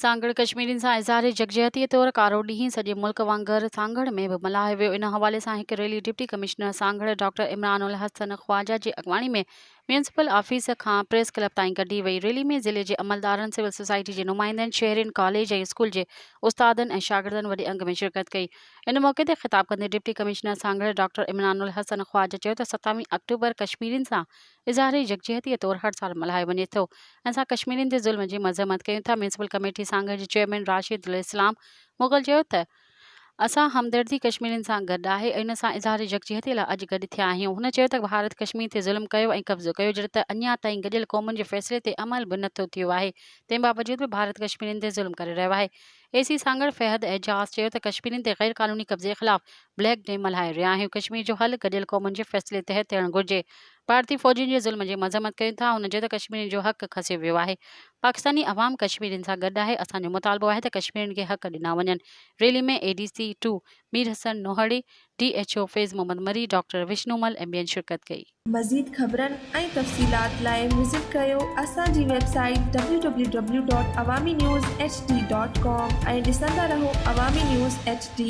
सांगड़ कश्मीरियुनि सां इज़हार यकजहतीअ तौरु कारो ॾींहुं सॼे मुल्क वांगुरु सांगड़ में बि मल्हायो वियो। इन हवाले सां हिकु rally deputy commissioner Sanghar doctor Imran उल हसन ख्वाजा जी अॻवानी में म्यूनिसिपल ऑफिस खां प्रेस क्लब ताईं कढी वई। रैली में ज़िले जे अमलदारनि, सिविल सोसाइटी जे नुमाइंदनि, शहरियुनि, कॉलेज ऐं स्कूल जे उस्तादनि ऐं शागिर्दनि वॾे अंग में शिरकत कई। इन मौक़े ते ख़िताब कंदे deputy commissioner Sanghar doctor Imran उल हसन ख्वाजा चयो त 27 अक्टूबर कश्मीरियुनि सां इज़हार यकजहतीअ तौरु हर साल मल्हायो वञे थो। असां कश्मीरियुनि ते ज़ुल्म जी मज़म्मत कयूं था। म्यूनिसिपल कमेटी सांगड़ जे चेयरमैन राशिद उल इस्लाम मुग़ल चयो त असां हमदर्दी कश्मीरियुनि सां गॾु आहे ऐं इन सां इज़हार यकजहतीअ लाइ अॼु गॾु थिया आहियूं। हुन चयो त भारत कश्मीर ते ज़ुल्म कयो ऐं कब्ज़ो कयो, जॾहिं त अञा ताईं गॾियल क़ौमुनि जे फ़ैसिले ते अमल बि नथो थियो आहे। तंहिं बावजूद बि भारत कश्मीरियुनि ते ज़ुल्म करे रहियो आहे। AC सांगड़ फ़हद एजाज़ चयो त कश्मीरियुनि ते गैर क़ानूनी कब्ज़े ख़िलाफ़ ब्लैक डे मल्हाए रहिया आहियूं। कश्मीर जो हल गॾियल क़ौमुनि जे फ़ैसिले तहत थियणु घुरिजे। भारतीय फ़ौजियुनि जे ज़ुल्म जी मज़म्मत कयूं था। हुन चयो त कश्मीरियुनि जो हक़ खसियो वियो आहे। पाकिस्तानी अवाम कश्मीरियुनि सां गॾु आहे। असांजो मुतालबो आहे त कश्मीरियुनि खे हक़ ॾिना वञनि। रैली में ADC 2 मीर हसन नोहड़ी, DHO फैज़ मोहम्मद मरी, डॉक्टर विष्णुमल ऐं ॿियनि शिरकत कई। मज़ीद ख़बरनि ऐं तफ़सीलात लाइ विज़िट कयो असांजी वेबसाइट www.awamiNewsHD.com ऐं ॾिसंदा रहो अवामी न्यूज़ HD।